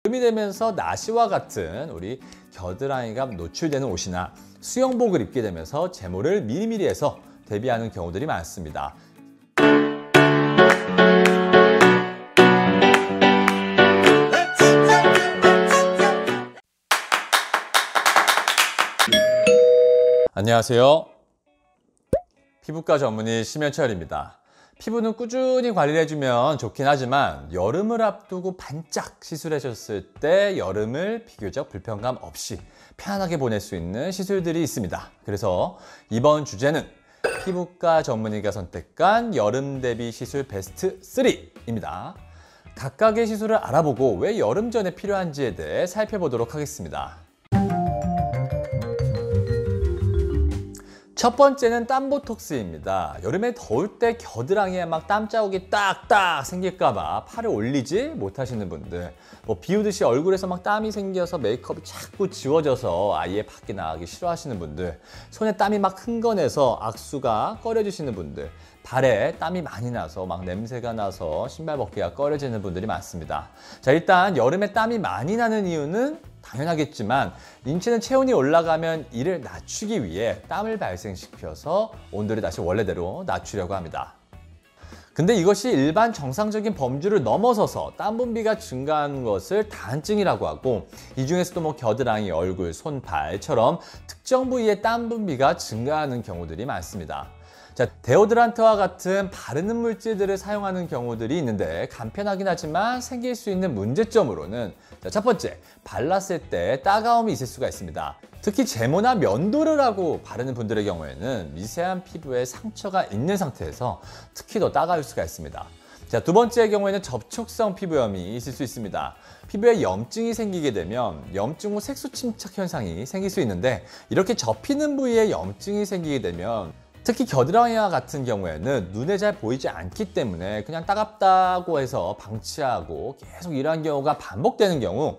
여름이 되면서 나시와 같은 우리 겨드랑이가 노출되는 옷이나 수영복을 입게 되면서 제모를 미리미리 해서 대비하는 경우들이 많습니다. 안녕하세요. 피부과 전문의 심현철입니다. 피부는 꾸준히 관리를 해주면 좋긴 하지만 여름을 앞두고 반짝 시술하셨을 때 여름을 비교적 불편감 없이 편안하게 보낼 수 있는 시술들이 있습니다. 그래서 이번 주제는 피부과 전문의가 선택한 여름 대비 시술 베스트 3입니다. 각각의 시술을 알아보고 왜 여름 전에 필요한지에 대해 살펴보도록 하겠습니다. 첫 번째는 땀보톡스입니다. 여름에 더울 때 겨드랑이에 막 땀 자국이 딱딱 생길까봐 팔을 올리지 못하시는 분들, 비우듯이 얼굴에서 막 땀이 생겨서 메이크업이 자꾸 지워져서 아예 밖에 나가기 싫어하시는 분들, 손에 땀이 막 흥건해서 악수가 꺼려지시는 분들, 발에 땀이 많이 나서 막 냄새가 나서 신발 벗기가 꺼려지는 분들이 많습니다. 자, 일단 여름에 땀이 많이 나는 이유는 당연하겠지만 인체는 체온이 올라가면 이를 낮추기 위해 땀을 발생시켜서 온도를 다시 원래대로 낮추려고 합니다. 근데 이것이 일반 정상적인 범주를 넘어서서 땀 분비가 증가하는 것을 다한증이라고 하고, 이 중에서도 겨드랑이, 얼굴, 손, 발처럼 특정 부위의 땀 분비가 증가하는 경우들이 많습니다. 자, 데오드란트와 같은 바르는 물질들을 사용하는 경우들이 있는데 간편하긴 하지만 생길 수 있는 문제점으로는, 첫 번째, 발랐을 때 따가움이 있을 수가 있습니다. 특히 제모나 면도를 하고 바르는 분들의 경우에는 미세한 피부에 상처가 있는 상태에서 특히 더 따가울 수가 있습니다. 자, 두 번째의 경우에는 접촉성 피부염이 있을 수 있습니다. 피부에 염증이 생기게 되면 염증 후 색소 침착 현상이 생길 수 있는데, 이렇게 접히는 부위에 염증이 생기게 되면 특히 겨드랑이와 같은 경우에는 눈에 잘 보이지 않기 때문에 그냥 따갑다고 해서 방치하고 계속 이러한 경우가 반복되는 경우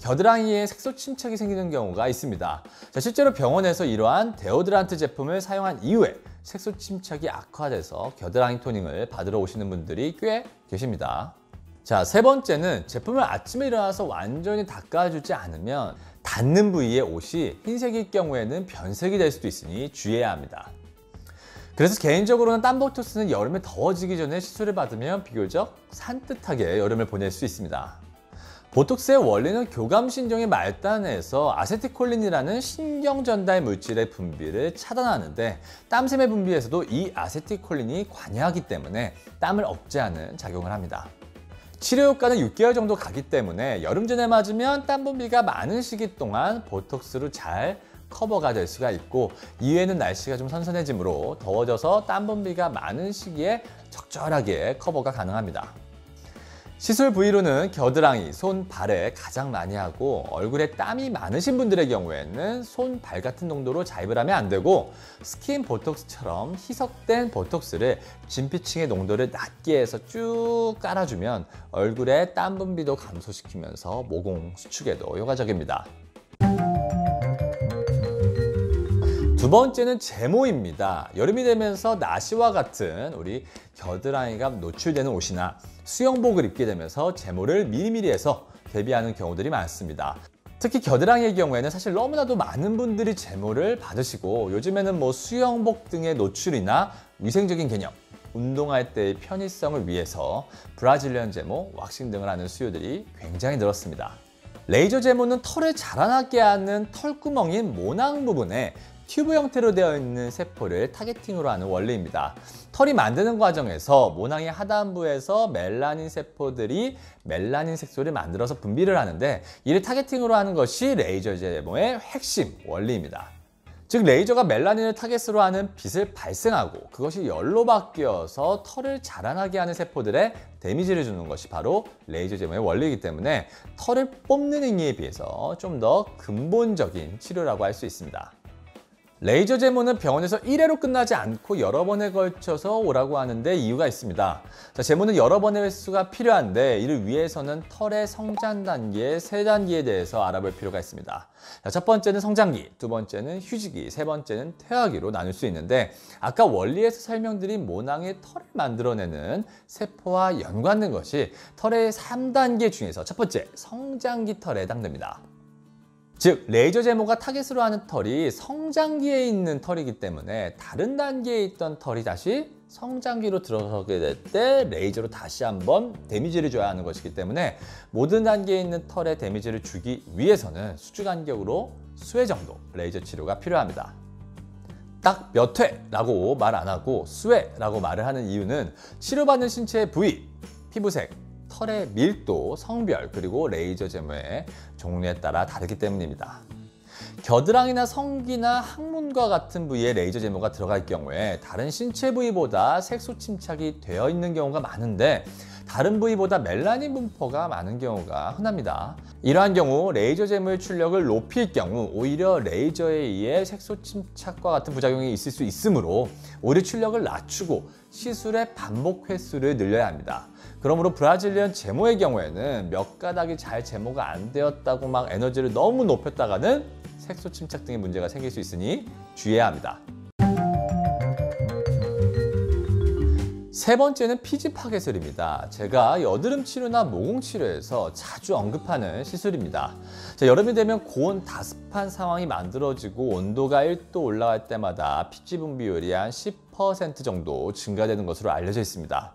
겨드랑이에 색소 침착이 생기는 경우가 있습니다. 자, 실제로 병원에서 이러한 데오드란트 제품을 사용한 이후에 색소 침착이 악화돼서 겨드랑이 토닝을 받으러 오시는 분들이 꽤 계십니다. 자, 세 번째는 제품을 아침에 일어나서 완전히 닦아주지 않으면 닿는 부위의 옷이 흰색일 경우에는 변색이 될 수도 있으니 주의해야 합니다. 그래서 개인적으로는 땀보톡스는 여름에 더워지기 전에 시술을 받으면 비교적 산뜻하게 여름을 보낼 수 있습니다. 보톡스의 원리는 교감신경의 말단에서 아세틸콜린이라는 신경 전달 물질의 분비를 차단하는데, 땀샘의 분비에서도 이 아세틸콜린이 관여하기 때문에 땀을 억제하는 작용을 합니다. 치료 효과는 6개월 정도 가기 때문에 여름 전에 맞으면 땀 분비가 많은 시기 동안 보톡스로 잘 커버가 될 수가 있고, 이후에는 날씨가 좀 선선해지므로 더워져서 땀 분비가 많은 시기에 적절하게 커버가 가능합니다. 시술 부위로는 겨드랑이, 손, 발에 가장 많이 하고, 얼굴에 땀이 많으신 분들의 경우에는 손, 발 같은 농도로 자입을 하면 안 되고, 스킨 보톡스처럼 희석된 보톡스를 진피층의 농도를 낮게 해서 쭉 깔아주면 얼굴에 땀 분비도 감소시키면서 모공 수축에도 효과적입니다. 두 번째는 제모입니다. 여름이 되면서 나시와 같은 우리 겨드랑이가 노출되는 옷이나 수영복을 입게 되면서 제모를 미리미리 해서 대비하는 경우들이 많습니다. 특히 겨드랑이의 경우에는 사실 너무나도 많은 분들이 제모를 받으시고, 요즘에는 수영복 등의 노출이나 위생적인 개념, 운동할 때의 편의성을 위해서 브라질리언 제모, 왁싱 등을 하는 수요들이 굉장히 늘었습니다. 레이저 제모는 털을 자라나게 하는 털구멍인 모낭 부분에 튜브 형태로 되어 있는 세포를 타겟팅으로 하는 원리입니다. 털이 만드는 과정에서 모낭의 하단부에서 멜라닌 세포들이 멜라닌 색소를 만들어서 분비를 하는데, 이를 타겟팅으로 하는 것이 레이저 제모의 핵심 원리입니다. 즉, 레이저가 멜라닌을 타겟으로 하는 빛을 발생하고 그것이 열로 바뀌어서 털을 자라나게 하는 세포들에 데미지를 주는 것이 바로 레이저 제모의 원리이기 때문에 털을 뽑는 행위에 비해서 좀 더 근본적인 치료라고 할 수 있습니다. 레이저 제모는 병원에서 1회로 끝나지 않고 여러 번에 걸쳐서 오라고 하는데 이유가 있습니다. 자, 제모는 여러 번의 횟수가 필요한데 이를 위해서는 털의 성장 단계 3단계에 대해서 알아볼 필요가 있습니다. 자, 첫 번째는 성장기, 두 번째는 휴지기, 세 번째는 퇴화기로 나눌 수 있는데 아까 원리에서 설명드린 모낭의 털을 만들어내는 세포와 연관된 것이 털의 3단계 중에서 첫 번째 성장기 털에 해당됩니다. 즉 레이저 제모가 타겟으로 하는 털이 성장기에 있는 털이기 때문에 다른 단계에 있던 털이 다시 성장기로 들어서게 될 때 레이저로 다시 한번 데미지를 줘야 하는 것이기 때문에 모든 단계에 있는 털에 데미지를 주기 위해서는 수주 간격으로 수회 정도 레이저 치료가 필요합니다. 딱 몇 회라고 말 안 하고 수회라고 말을 하는 이유는 치료받는 신체의 부위, 피부색, 털의 밀도, 성별, 그리고 레이저 제모의 종류에 따라 다르기 때문입니다. 겨드랑이나 성기나 항문과 같은 부위에 레이저 제모가 들어갈 경우에 다른 신체 부위보다 색소 침착이 되어 있는 경우가 많은데 다른 부위보다 멜라닌 분포가 많은 경우가 흔합니다. 이러한 경우 레이저 제모의 출력을 높일 경우 오히려 레이저에 의해 색소 침착과 같은 부작용이 있을 수 있으므로 오히려 출력을 낮추고 시술의 반복 횟수를 늘려야 합니다. 그러므로 브라질리언 제모의 경우에는 몇 가닥이 잘 제모가 안 되었다고 막 에너지를 너무 높였다가는 색소 침착 등의 문제가 생길 수 있으니 주의해야 합니다. 세 번째는 피지 파괴술입니다. 제가 여드름 치료나 모공 치료에서 자주 언급하는 시술입니다. 자, 여름이 되면 고온 다습한 상황이 만들어지고 온도가 1도 올라갈 때마다 피지 분비율이 한 10% 정도 증가되는 것으로 알려져 있습니다.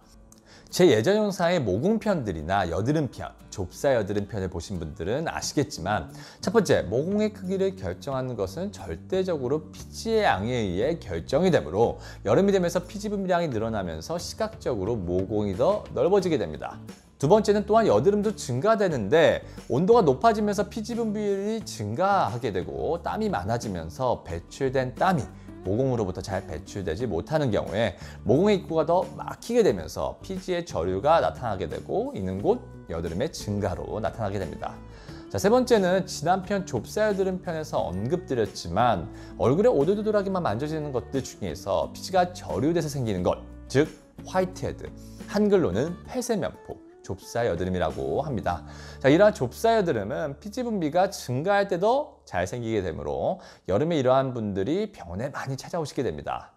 제 예전 영상의 모공편들이나 여드름편, 좁쌀 여드름편을 보신 분들은 아시겠지만 첫 번째, 모공의 크기를 결정하는 것은 절대적으로 피지의 양에 의해 결정이 되므로 여름이 되면서 피지 분비량이 늘어나면서 시각적으로 모공이 더 넓어지게 됩니다. 두 번째는 또한 여드름도 증가되는데 온도가 높아지면서 피지 분비율이 증가하게 되고 땀이 많아지면서 배출된 땀이 모공으로부터 잘 배출되지 못하는 경우에 모공의 입구가 더 막히게 되면서 피지의 저류가 나타나게 되고 있는 곳 여드름의 증가로 나타나게 됩니다. 자, 세 번째는 지난 편 좁쌀 여드름 편에서 언급드렸지만 얼굴에 오돌도돌하게만 만져지는 것들 중에서 피지가 저류돼서 생기는 것, 즉 화이트헤드, 한글로는 폐쇄면포, 좁쌀 여드름이라고 합니다. 자, 이러한 좁쌀 여드름은 피지 분비가 증가할 때도 잘 생기게 되므로 여름에 이러한 분들이 병원에 많이 찾아오시게 됩니다.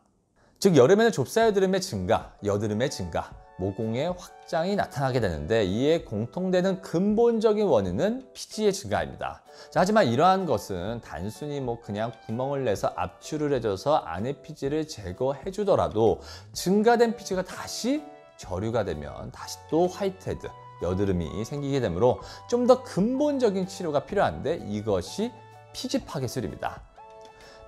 즉 여름에는 좁쌀 여드름의 증가, 여드름의 증가, 모공의 확장이 나타나게 되는데 이에 공통되는 근본적인 원인은 피지의 증가입니다. 자, 하지만 이러한 것은 단순히 그냥 구멍을 내서 압출을 해줘서 안의 피지를 제거해 주더라도 증가된 피지가 다시 저류가 되면 다시 또 화이트헤드, 여드름이 생기게 되므로 좀 더 근본적인 치료가 필요한데 이것이 피지 파괴술입니다.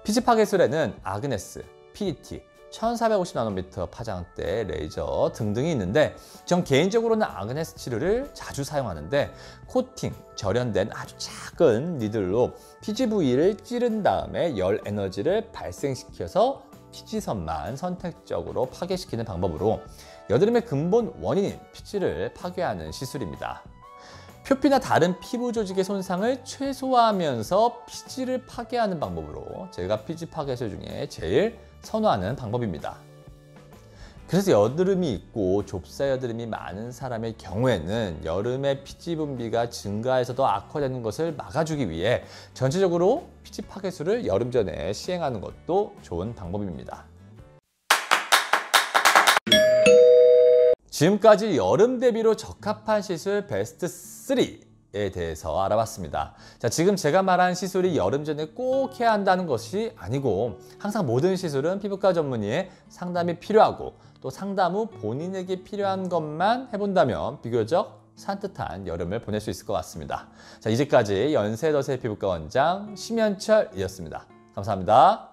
피지 파괴술에는 아그네스, PET, 1450나노미터 파장대, 레이저 등등이 있는데 전 개인적으로는 아그네스 치료를 자주 사용하는데 코팅, 절연된 아주 작은 니들로 피지 부위를 찌른 다음에 열 에너지를 발생시켜서 피지선만 선택적으로 파괴시키는 방법으로 여드름의 근본 원인인 피지를 파괴하는 시술입니다. 표피나 다른 피부 조직의 손상을 최소화하면서 피지를 파괴하는 방법으로 제가 피지 파괴술 중에 제일 선호하는 방법입니다. 그래서 여드름이 있고 좁쌀 여드름이 많은 사람의 경우에는 여름에 피지 분비가 증가해서 더 악화되는 것을 막아주기 위해 전체적으로 피지 파괴술을 여름 전에 시행하는 것도 좋은 방법입니다. 지금까지 여름 대비로 적합한 시술 베스트 3에 대해서 알아봤습니다. 자, 지금 제가 말한 시술이 여름 전에 꼭 해야 한다는 것이 아니고 항상 모든 시술은 피부과 전문의의 상담이 필요하고 또 상담 후 본인에게 필요한 것만 해본다면 비교적 산뜻한 여름을 보낼 수 있을 것 같습니다. 자, 이제까지 연세더세 피부과 원장 심연철이었습니다. 감사합니다.